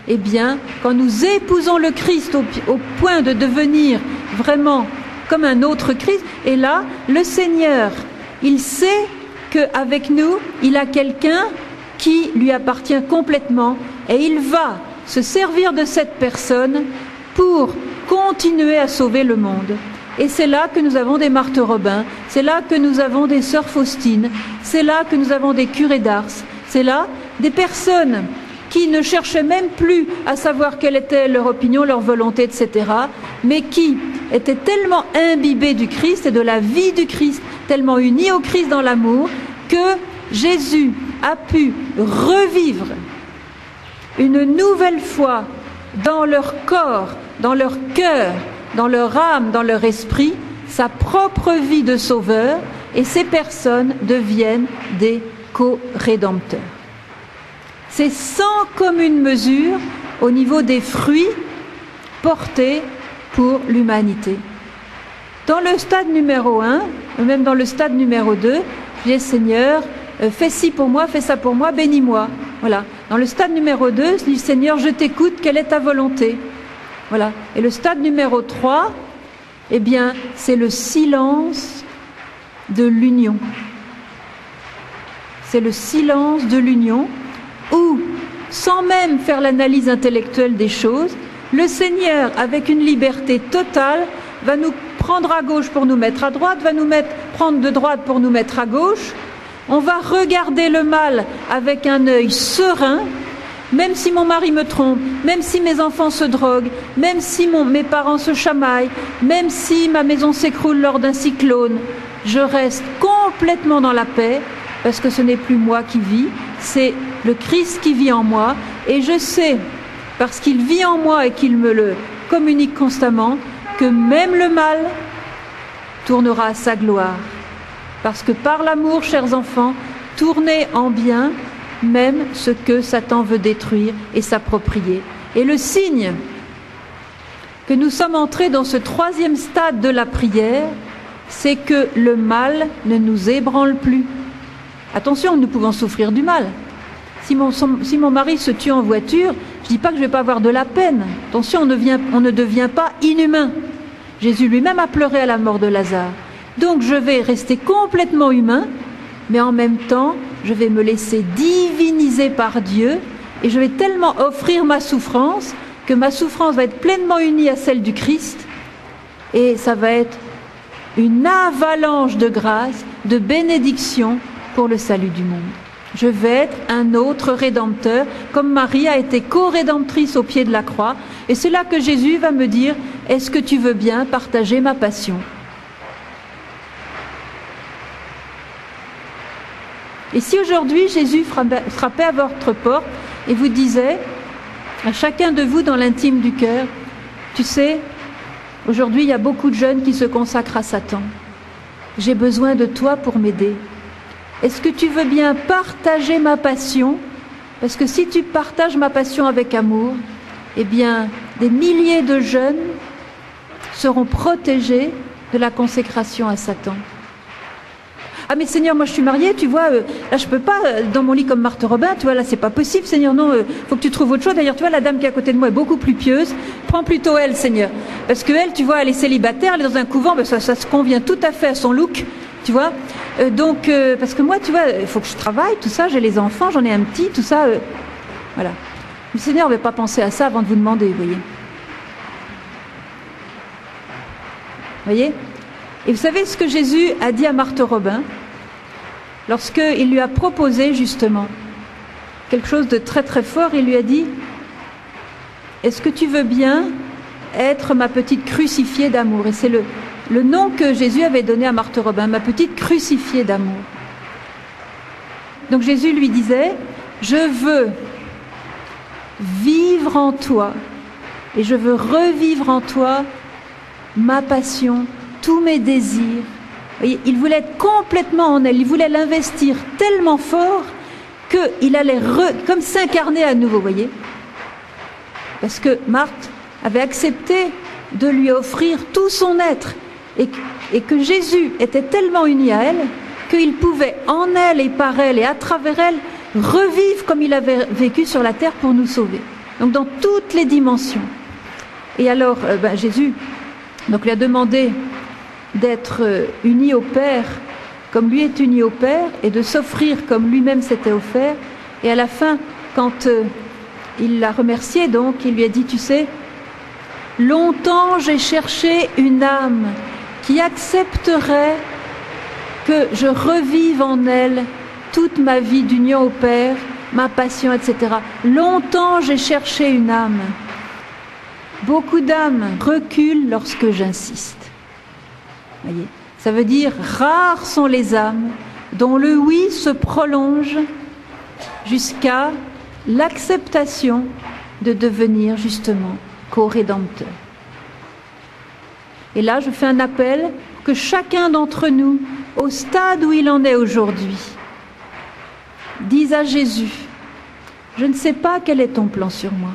Speaker 1: eh bien, quand nous épousons le Christ au point de devenir vraiment comme un autre Christ, et là, le Seigneur, il sait qu'avec nous, il a quelqu'un qui lui appartient complètement, et il va se servir de cette personne pour continuer à sauver le monde. Et c'est là que nous avons des Marthe Robin, c'est là que nous avons des sœurs Faustine, c'est là que nous avons des curés d'Ars, c'est là des personnes qui ne cherchaient même plus à savoir quelle était leur opinion, leur volonté, etc., mais qui étaient tellement imbibés du Christ et de la vie du Christ, tellement unis au Christ dans l'amour, que Jésus a pu revivre une nouvelle fois dans leur corps, dans leur cœur, dans leur âme, dans leur esprit, sa propre vie de sauveur, et ces personnes deviennent des co-rédempteurs. C'est sans commune mesure au niveau des fruits portés pour l'humanité. Dans le stade numéro 1, même dans le stade numéro 2, je dis Seigneur, fais ci pour moi, fais ça pour moi, bénis-moi. Voilà. Dans le stade numéro 2, je dis Seigneur, je t'écoute, quelle est ta volonté? Voilà. Et le stade numéro 3, eh bien, c'est le silence de l'union. C'est le silence de l'union où, sans même faire l'analyse intellectuelle des choses, le Seigneur, avec une liberté totale, va nous prendre à gauche pour nous mettre à droite, va nous prendre de droite pour nous mettre à gauche. On va regarder le mal avec un œil serein, même si mon mari me trompe, même si mes enfants se droguent, même si mes parents se chamaillent, même si ma maison s'écroule lors d'un cyclone, je reste complètement dans la paix, parce que ce n'est plus moi qui vis, c'est le Christ qui vit en moi, et je sais, parce qu'il vit en moi et qu'il me le communique constamment, que même le mal tournera à sa gloire. Parce que par l'amour, chers enfants, tournez en bien même ce que Satan veut détruire et s'approprier. Et le signe que nous sommes entrés dans ce troisième stade de la prière, c'est que le mal ne nous ébranle plus. Attention, nous pouvons souffrir du mal. Si mon mari se tue en voiture, je ne dis pas que je ne vais pas avoir de la peine. Attention, on ne devient pas inhumain. Jésus lui-même a pleuré à la mort de Lazare. Donc je vais rester complètement humain, mais en même temps, je vais me laisser diviniser par Dieu et je vais tellement offrir ma souffrance que ma souffrance va être pleinement unie à celle du Christ et ça va être une avalanche de grâce, de bénédiction pour le salut du monde. Je vais être un autre rédempteur, comme Marie a été co-rédemptrice au pied de la croix. Et c'est là que Jésus va me dire, est-ce que tu veux bien partager ma passion? Et si aujourd'hui Jésus frappait à votre porte et vous disait, à chacun de vous dans l'intime du cœur, tu sais, aujourd'hui il y a beaucoup de jeunes qui se consacrent à Satan. J'ai besoin de toi pour m'aider. Est-ce que tu veux bien partager ma passion? Parce que si tu partages ma passion avec amour, eh bien, des milliers de jeunes seront protégés de la consécration à Satan. Ah mais Seigneur, moi je suis mariée, tu vois, là je peux pas dans mon lit comme Marthe Robin, tu vois, là c'est pas possible, Seigneur, non, faut que tu trouves autre chose. D'ailleurs, tu vois, la dame qui est à côté de moi est beaucoup plus pieuse, prends plutôt elle, Seigneur. Parce que elle, tu vois, elle est célibataire, elle est dans un couvent, ben ça se convient tout à fait à son look, tu vois. Donc, parce que moi, tu vois, il faut que je travaille, tout ça, j'ai les enfants, j'en ai un petit, tout ça, voilà. Le Seigneur ne va pas penser à ça avant de vous demander, vous voyez. Vous voyez? Et vous savez ce que Jésus a dit à Marthe Robin lorsqu'il lui a proposé justement quelque chose de très très fort? Il lui a dit, est-ce que tu veux bien être ma petite crucifiée d'amour? Et c'est le nom que Jésus avait donné à Marthe Robin, ma petite crucifiée d'amour. Donc Jésus lui disait, je veux vivre en toi et je veux revivre en toi ma passion, tous mes désirs. Voyez, il voulait être complètement en elle, il voulait l'investir tellement fort qu'il allait comme s'incarner à nouveau, voyez. Parce que Marthe avait accepté de lui offrir tout son être et que Jésus était tellement uni à elle qu'il pouvait en elle et par elle et à travers elle revivre comme il avait vécu sur la terre pour nous sauver. Donc dans toutes les dimensions. Et alors Jésus lui a demandé d'être uni au Père comme lui est uni au Père et de s'offrir comme lui-même s'était offert. Et à la fin, quand il l'a remercié, donc il lui a dit, tu sais, longtemps j'ai cherché une âme qui accepterait que je revive en elle toute ma vie d'union au Père, ma passion, etc. Longtemps j'ai cherché une âme. Beaucoup d'âmes reculent lorsque j'insiste. Voyez, ça veut dire rares sont les âmes dont le oui se prolonge jusqu'à l'acceptation de devenir justement co-rédempteur. Et là, je fais un appel que chacun d'entre nous, au stade où il en est aujourd'hui, dise à Jésus, je ne sais pas quel est ton plan sur moi,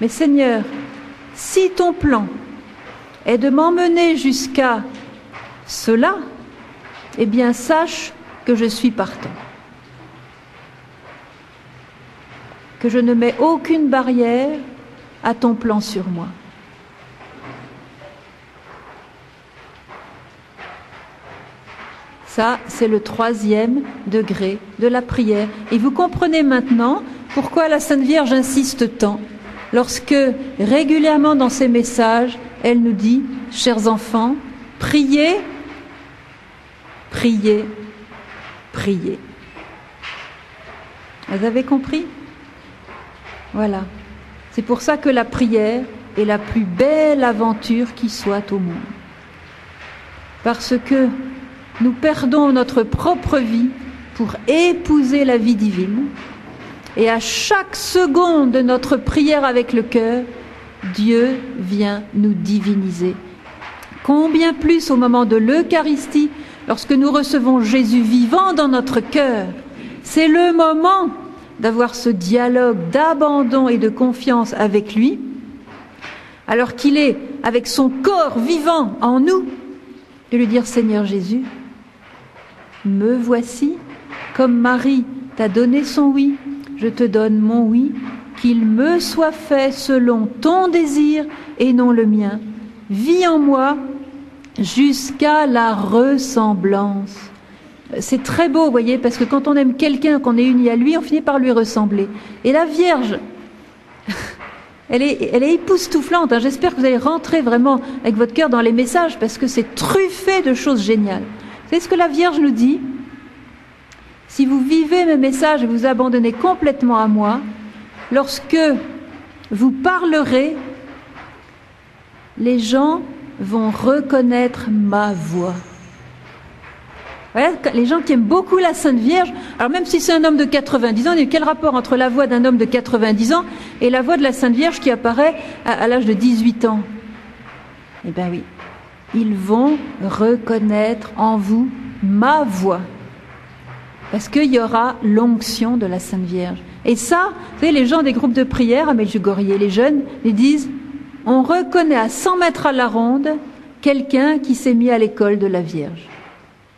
Speaker 1: mais Seigneur, si ton plan est de m'emmener jusqu'à cela, eh bien sache que je suis partant. Que je ne mets aucune barrière à ton plan sur moi. Ça, c'est le 3e degré de la prière. Et vous comprenez maintenant pourquoi la Sainte Vierge insiste tant lorsque, régulièrement dans ses messages, elle nous dit, chers enfants, priez, priez, priez. Vous avez compris? Voilà. C'est pour ça que la prière est la plus belle aventure qui soit au monde. Parce que nous perdons notre propre vie pour épouser la vie divine. Et à chaque seconde de notre prière avec le cœur, Dieu vient nous diviniser. Combien plus au moment de l'Eucharistie, lorsque nous recevons Jésus vivant dans notre cœur. C'est le moment d'avoir ce dialogue d'abandon et de confiance avec lui, alors qu'il est avec son corps vivant en nous, de lui dire, Seigneur Jésus, me voici, comme Marie t'a donné son oui, je te donne mon oui, qu'il me soit fait selon ton désir et non le mien. Vis en moi jusqu'à la ressemblance. C'est très beau, vous voyez, parce que quand on aime quelqu'un, qu'on est uni à lui, on finit par lui ressembler. Et la Vierge, elle est époustouflante. J'espère que vous allez rentrer vraiment avec votre cœur dans les messages parce que c'est truffé de choses géniales. Vous savez ce que la Vierge nous dit? Si vous vivez mes messages et vous abandonnez complètement à moi, lorsque vous parlerez, les gens vont reconnaître ma voix. Voilà, les gens qui aiment beaucoup la Sainte Vierge, alors même si c'est un homme de 90 ans, quel rapport entre la voix d'un homme de 90 ans et la voix de la Sainte Vierge qui apparaît à l'âge de 18 ans? Eh bien oui, ils vont reconnaître en vous ma voix. Parce qu'il y aura l'onction de la Sainte Vierge. Et ça, vous savez, les gens des groupes de prière à Medjugorje, les jeunes, ils disent, on reconnaît à 100 mètres à la ronde quelqu'un qui s'est mis à l'école de la Vierge.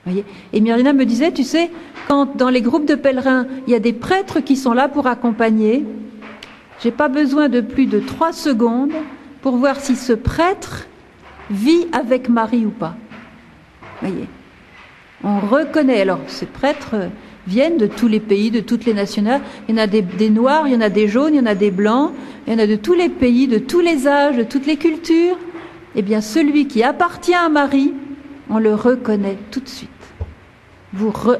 Speaker 1: Voyez. Et Myrina me disait, tu sais, quand dans les groupes de pèlerins, il y a des prêtres qui sont là pour accompagner, j'ai pas besoin de plus de 3 secondes pour voir si ce prêtre vit avec Marie ou pas. Voyez. On reconnaît, alors ces prêtres viennent de tous les pays, de toutes les nationalités, il y en a des noirs, il y en a des jaunes, il y en a des blancs, il y en a de tous les pays, de tous les âges, de toutes les cultures. Eh bien celui qui appartient à Marie, on le reconnaît tout de suite.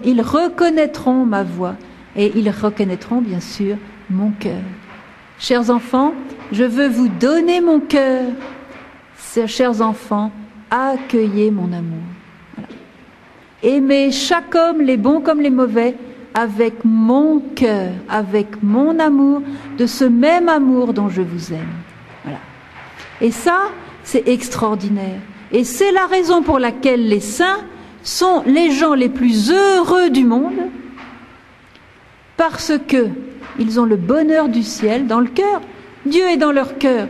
Speaker 1: Ils reconnaîtront ma voix et ils reconnaîtront bien sûr mon cœur. Chers enfants, je veux vous donner mon cœur. Chers enfants, accueillez mon amour. Voilà. Aimez chaque homme, les bons comme les mauvais, avec mon cœur, avec mon amour, de ce même amour dont je vous aime. Voilà. Et ça, c'est extraordinaire. Et c'est la raison pour laquelle les saints sont les gens les plus heureux du monde, parce que ils ont le bonheur du ciel dans le cœur. Dieu est dans leur cœur.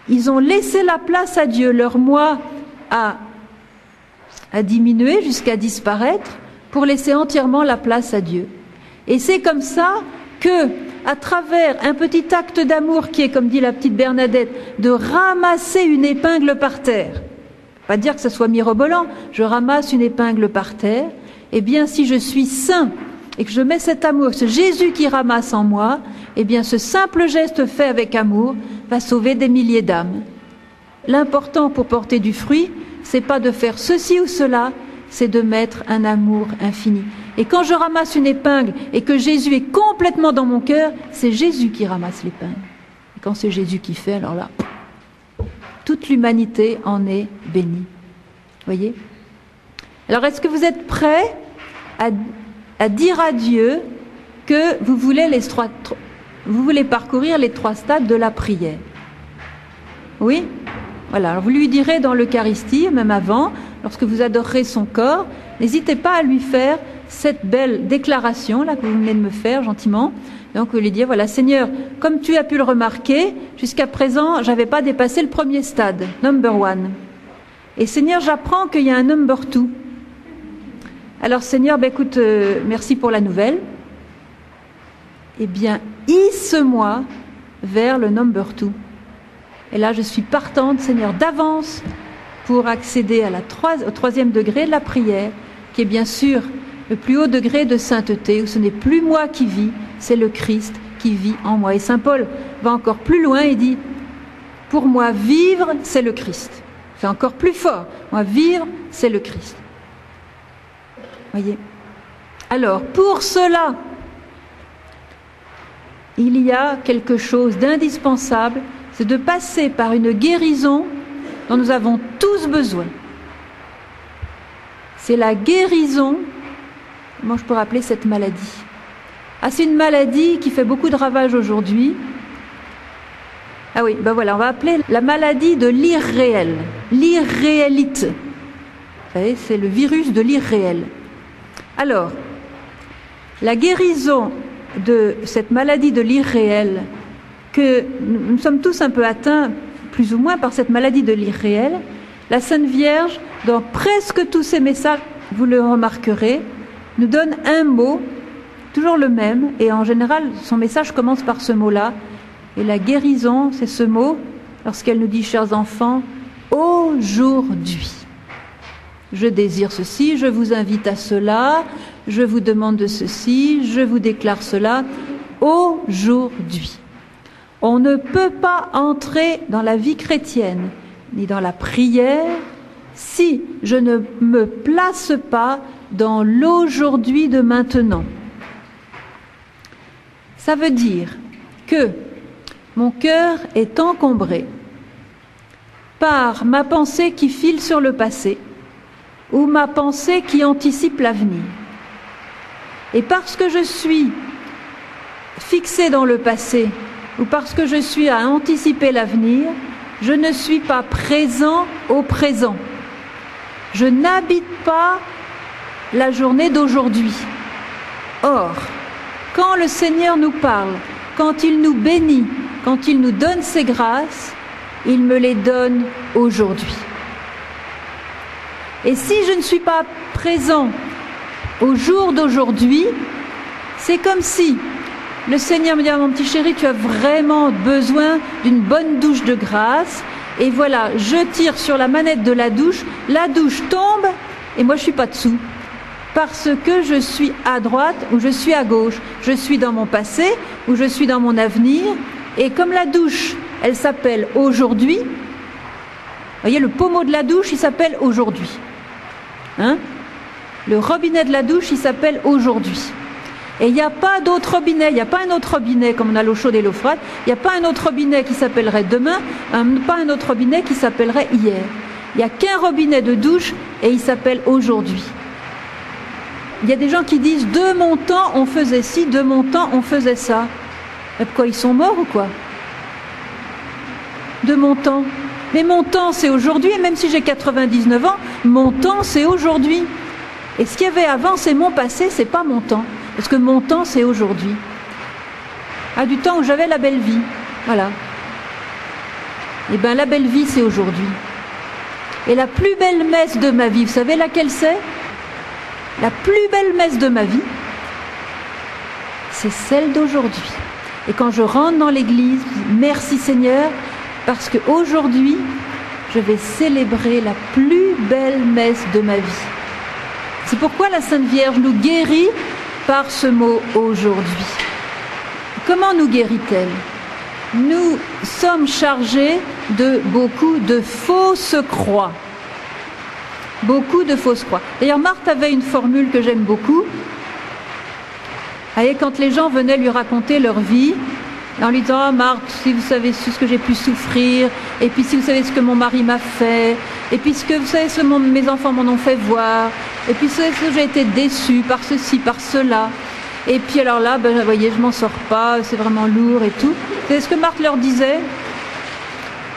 Speaker 1: Ils ont laissé la place à Dieu. Leur moi a diminué jusqu'à disparaître pour laisser entièrement la place à Dieu. Et c'est comme ça que, à travers un petit acte d'amour qui est, comme dit la petite Bernadette, de ramasser une épingle par terre, pas dire que ce soit mirobolant, je ramasse une épingle par terre, eh bien si je suis saint et que je mets cet amour, ce Jésus qui ramasse en moi, eh bien ce simple geste fait avec amour va sauver des milliers d'âmes. L'important pour porter du fruit, c'est pas de faire ceci ou cela, c'est de mettre un amour infini. Et quand je ramasse une épingle et que Jésus est complètement dans mon cœur, c'est Jésus qui ramasse l'épingle. Et quand c'est Jésus qui fait, alors là, toute l'humanité en est bénie. Voyez? Alors, est-ce que vous êtes prêts à dire à Dieu que vous voulez parcourir les 3 stades de la prière? Oui? Voilà. Alors, vous lui direz dans l'Eucharistie, même avant, lorsque vous adorerez son corps, n'hésitez pas à lui faire cette belle déclaration là que vous venez de me faire gentiment. Donc vous lui dire, voilà, Seigneur, comme tu as pu le remarquer, jusqu'à présent, j'avais pas dépassé le premier stade, number 1. Et Seigneur, j'apprends qu'il y a un number 2. Alors Seigneur, écoute, merci pour la nouvelle. Eh bien, hisse-moi vers le number 2. Et là, je suis partante, Seigneur, d'avance pour accéder au 3e degré de la prière, qui est bien sûr le plus haut degré de sainteté, où ce n'est plus moi qui vis, c'est le Christ qui vit en moi. Et saint Paul va encore plus loin et dit, pour moi vivre, c'est le Christ. C'est encore plus fort. Moi vivre, c'est le Christ. Voyez. Alors, pour cela, il y a quelque chose d'indispensable, c'est de passer par une guérison dont nous avons tous besoin. C'est la guérison, comment je pourrais appeler cette maladie? Ah, c'est une maladie qui fait beaucoup de ravages aujourd'hui. Ah oui, ben voilà, on va appeler la maladie de l'irréel, l'irréélite. Vous savez, c'est le virus de l'irréel. Alors, la guérison de cette maladie de l'irréel, que nous sommes tous un peu atteints, plus ou moins, par cette maladie de l'irréel, la Sainte Vierge, dans presque tous ses messages, vous le remarquerez, nous donne un mot, toujours le même, et en général, son message commence par ce mot-là. Et la guérison, c'est ce mot, lorsqu'elle nous dit, chers enfants, aujourd'hui. Je désire ceci, je vous invite à cela, je vous demande de ceci, je vous déclare cela, aujourd'hui. On ne peut pas entrer dans la vie chrétienne, ni dans la prière, si je ne me place pas dans l'aujourd'hui de maintenant. Ça veut dire que mon cœur est encombré par ma pensée qui file sur le passé ou ma pensée qui anticipe l'avenir. Et parce que je suis fixé dans le passé ou parce que je suis à anticiper l'avenir, je ne suis pas présent au présent. Je n'habite pas la journée d'aujourd'hui. Or, quand le Seigneur nous parle, quand il nous bénit, quand il nous donne ses grâces, il me les donne aujourd'hui. Et si je ne suis pas présent au jour d'aujourd'hui, c'est comme si le Seigneur me dit: ah, mon petit chéri, tu as vraiment besoin d'une bonne douche de grâce. Et voilà, je tire sur la manette de la douche tombe, et moi je suis pas dessous. Parce que je suis à droite ou je suis à gauche. Je suis dans mon passé ou je suis dans mon avenir. Et comme la douche, elle s'appelle aujourd'hui, vous voyez, le pommeau de la douche, il s'appelle aujourd'hui. Hein? Le robinet de la douche, il s'appelle aujourd'hui. Et il n'y a pas d'autre robinet, il n'y a pas un autre robinet comme on a l'eau chaude et l'eau froide, il n'y a pas un autre robinet qui s'appellerait demain, pas un autre robinet qui s'appellerait hier. Il n'y a qu'un robinet de douche et il s'appelle aujourd'hui. Il y a des gens qui disent: de mon temps on faisait ci, de mon temps on faisait ça. Mais pourquoi, ils sont morts ou quoi? De mon temps. Mais mon temps c'est aujourd'hui, et même si j'ai 99 ans, mon temps c'est aujourd'hui. Et ce qu'il y avait avant c'est mon passé, c'est pas mon temps. Parce que mon temps c'est aujourd'hui. Ah, du temps où j'avais la belle vie. Voilà. Et bien la belle vie c'est aujourd'hui. Et la plus belle messe de ma vie, vous savez laquelle c'est? La plus belle messe de ma vie, c'est celle d'aujourd'hui. Et quand je rentre dans l'église, merci Seigneur, parce qu'aujourd'hui, je vais célébrer la plus belle messe de ma vie. C'est pourquoi la Sainte Vierge nous guérit par ce mot aujourd'hui. Comment nous guérit-elle? Nous sommes chargés de beaucoup de fausses croix. Beaucoup de fausses croix. D'ailleurs, Marthe avait une formule que j'aime beaucoup. Et quand les gens venaient lui raconter leur vie, en lui disant: ah, Marthe, si vous savez ce que j'ai pu souffrir, et puis si vous savez ce que mon mari m'a fait, et puis ce que vous savez ce que mes enfants m'en ont fait voir, et puis ce que j'ai été déçue par ceci, par cela, et puis alors là, ben, vous voyez, je m'en sors pas, c'est vraiment lourd et tout. C'est ce que Marthe leur disait: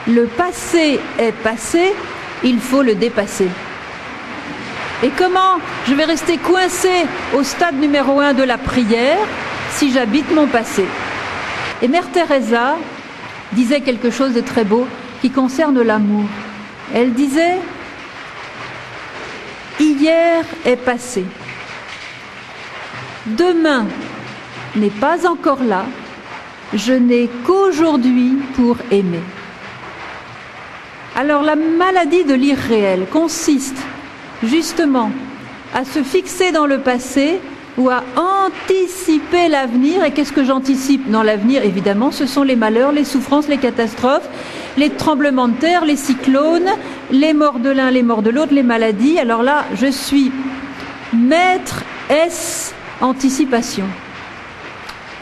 Speaker 1: le passé est passé, il faut le dépasser. Et comment je vais rester coincée au stade numéro 1 de la prière si j'habite mon passé? Et Mère Teresa disait quelque chose de très beau qui concerne l'amour. Elle disait: hier est passé, demain n'est pas encore là, je n'ai qu'aujourd'hui pour aimer. Alors la maladie de l'irréel consiste justement à se fixer dans le passé ou à anticiper l'avenir. Et qu'est-ce que j'anticipe dans l'avenir? Évidemment, ce sont les malheurs, les souffrances, les catastrophes, les tremblements de terre, les cyclones, les morts de l'un, les morts de l'autre, les maladies. Alors là, je suis maître S anticipation.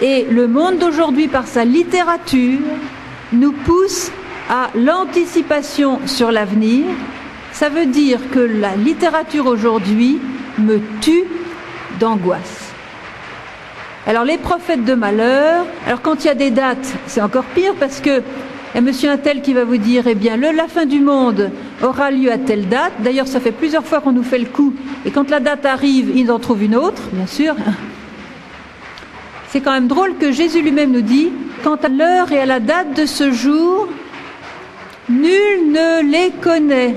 Speaker 1: Et le monde d'aujourd'hui, par sa littérature, nous pousse à l'anticipation sur l'avenir. Ça veut dire que la littérature aujourd'hui me tue d'angoisse. Alors les prophètes de malheur, alors quand il y a des dates, c'est encore pire parce que il y a monsieur un tel qui va vous dire: eh bien la fin du monde aura lieu à telle date. D'ailleurs ça fait plusieurs fois qu'on nous fait le coup, et quand la date arrive, ils en trouvent une autre, bien sûr. C'est quand même drôle que Jésus lui-même nous dit: quant à l'heure et à la date de ce jour, nul ne les connaît,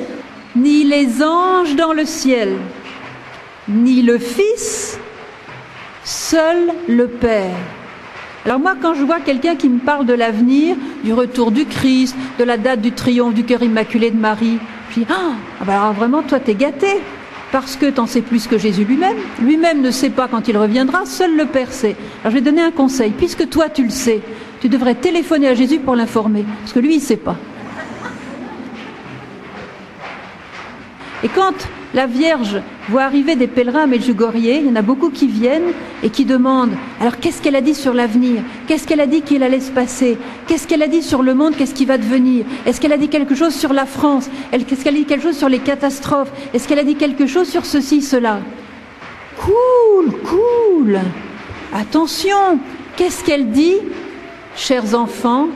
Speaker 1: ni les anges dans le ciel, ni le Fils, seul le Père. Alors moi, quand je vois quelqu'un qui me parle de l'avenir, du retour du Christ, de la date du triomphe du cœur immaculé de Marie, je dis: ah ben alors vraiment, toi t'es gâté, parce que t'en sais plus que Jésus lui-même. Lui-même ne sait pas quand il reviendra, seul le Père sait. Alors je vais donner un conseil, puisque toi tu le sais, tu devrais téléphoner à Jésus pour l'informer, parce que lui, il ne sait pas. Et quand la Vierge voit arriver des pèlerins à Medjugorje, il y en a beaucoup qui viennent et qui demandent, alors qu'est-ce qu'elle a dit sur l'avenir? Qu'est-ce qu'elle a dit qu'il allait se passer? Qu'est-ce qu'elle a dit sur le monde? Qu'est-ce qui va devenir? Est-ce qu'elle a dit quelque chose sur la France? Est-ce qu'elle a dit quelque chose sur les catastrophes? Est-ce qu'elle a dit quelque chose sur ceci, cela? Cool. Attention, qu'est-ce qu'elle dit? Chers enfants,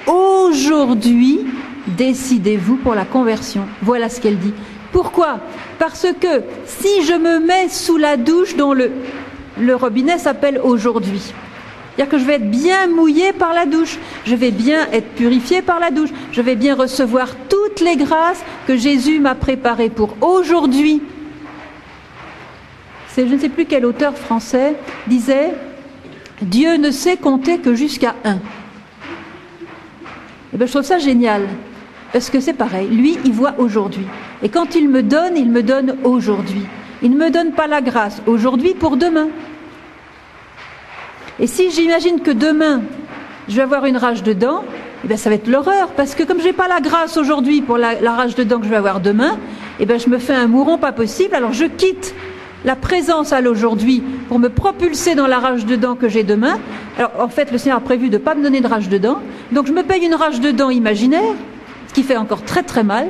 Speaker 1: aujourd'hui, décidez-vous pour la conversion. Voilà ce qu'elle dit. Pourquoi? Parce que si je me mets sous la douche dont le robinet s'appelle aujourd'hui, c'est-à-dire que je vais être bien mouillée par la douche, je vais bien être purifiée par la douche, je vais bien recevoir toutes les grâces que Jésus m'a préparées pour aujourd'hui. Je ne sais plus quel auteur français disait « Dieu ne sait compter que jusqu'à 1 ». Et bien, je trouve ça génial. Parce que c'est pareil, lui, il voit aujourd'hui. Et quand il me donne aujourd'hui. Il ne me donne pas la grâce aujourd'hui pour demain. Et si j'imagine que demain, je vais avoir une rage de dents, eh bien ça va être l'horreur. Parce que comme je n'ai pas la grâce aujourd'hui pour la rage de dents que je vais avoir demain, eh bien je me fais un mouron pas possible. Alors je quitte la présence à l'aujourd'hui pour me propulser dans la rage de dents que j'ai demain. Alors en fait, le Seigneur a prévu de ne pas me donner de rage de dents. Donc je me paye une rage de dents imaginaire, ce qui fait encore très très mal,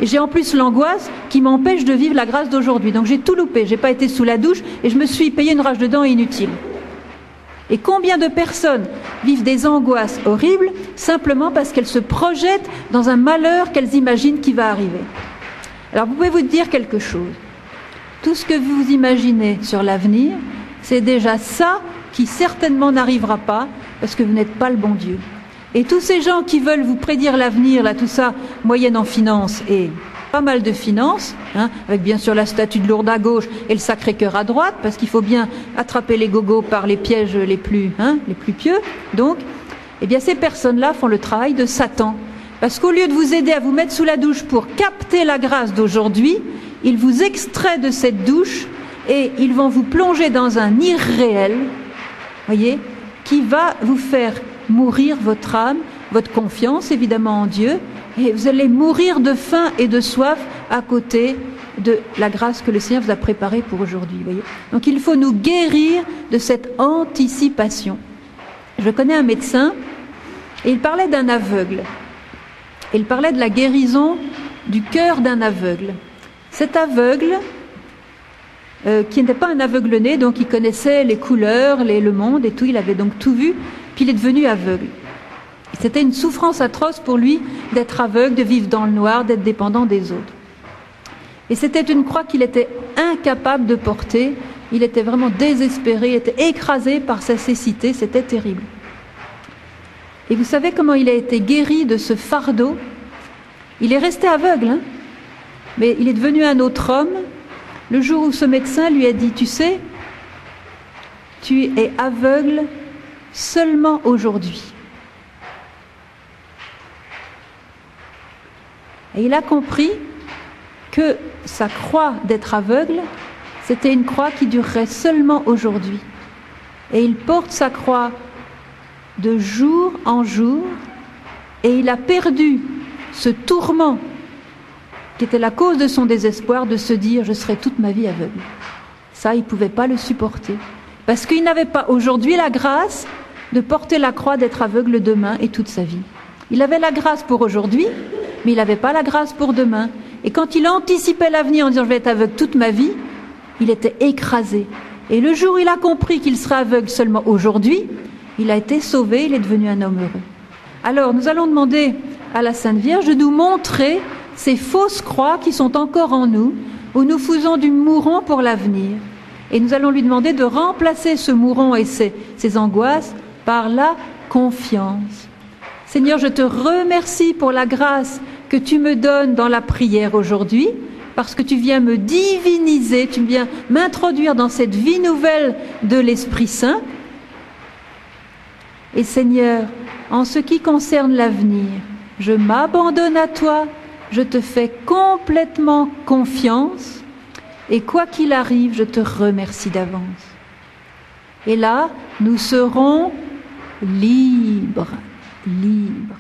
Speaker 1: et j'ai en plus l'angoisse qui m'empêche de vivre la grâce d'aujourd'hui. Donc j'ai tout loupé, j'ai pas été sous la douche et je me suis payé une rage de dents inutile. Et combien de personnes vivent des angoisses horribles simplement parce qu'elles se projettent dans un malheur qu'elles imaginent qui va arriver. Alors vous pouvez vous dire quelque chose. Tout ce que vous imaginez sur l'avenir, c'est déjà ça qui certainement n'arrivera pas parce que vous n'êtes pas le bon Dieu. Et tous ces gens qui veulent vous prédire l'avenir, là, tout ça, moyenne en finance et pas mal de finances, avec bien sûr la statue de Lourdes à gauche et le Sacré-Cœur à droite, parce qu'il faut bien attraper les gogos par les pièges les plus pieux. Donc, eh bien, ces personnes-là font le travail de Satan. Parce qu'au lieu de vous aider à vous mettre sous la douche pour capter la grâce d'aujourd'hui, ils vous extraient de cette douche et ils vont vous plonger dans un irréel, voyez, qui va vous faire mourir votre âme, votre confiance évidemment en Dieu, et vous allez mourir de faim et de soif à côté de la grâce que le Seigneur vous a préparée pour aujourd'hui. Voyez. Donc il faut nous guérir de cette anticipation. Je connais un médecin et il parlait d'un aveugle. Il parlait de la guérison du cœur d'un aveugle. Cet aveugle, qui n'était pas un aveugle-né, donc il connaissait les couleurs, le monde et tout, il avait donc tout vu, puis il est devenu aveugle. C'était une souffrance atroce pour lui d'être aveugle, de vivre dans le noir, d'être dépendant des autres. Et c'était une croix qu'il était incapable de porter, il était vraiment désespéré, il était écrasé par sa cécité, c'était terrible. Et vous savez comment il a été guéri de ce fardeau? Il est resté aveugle, mais il est devenu un autre homme le jour où ce médecin lui a dit « Tu sais, tu es aveugle seulement aujourd'hui. » Et il a compris que sa croix d'être aveugle, c'était une croix qui durerait seulement aujourd'hui. Et il porte sa croix de jour en jour, et il a perdu ce tourment qui était la cause de son désespoir, de se dire « je serai toute ma vie aveugle ». Ça, il ne pouvait pas le supporter. Parce qu'il n'avait pas aujourd'hui la grâce de porter la croix d'être aveugle demain et toute sa vie. Il avait la grâce pour aujourd'hui, mais il n'avait pas la grâce pour demain. Et quand il anticipait l'avenir en disant « je vais être aveugle toute ma vie », il était écrasé. Et le jour où il a compris qu'il serait aveugle seulement aujourd'hui, il a été sauvé, il est devenu un homme heureux. Alors, nous allons demander à la Sainte Vierge de nous montrer ces fausses croix qui sont encore en nous, où nous faisons du mouron pour l'avenir. Et nous allons lui demander de remplacer ce mouron et ces angoisses par la confiance. Seigneur, je te remercie pour la grâce que tu me donnes dans la prière aujourd'hui, parce que tu viens me diviniser, tu viens m'introduire dans cette vie nouvelle de l'Esprit Saint. Et Seigneur, en ce qui concerne l'avenir, je m'abandonne à toi, je te fais complètement confiance, et quoi qu'il arrive, je te remercie d'avance. Et là, nous serons libre, libre.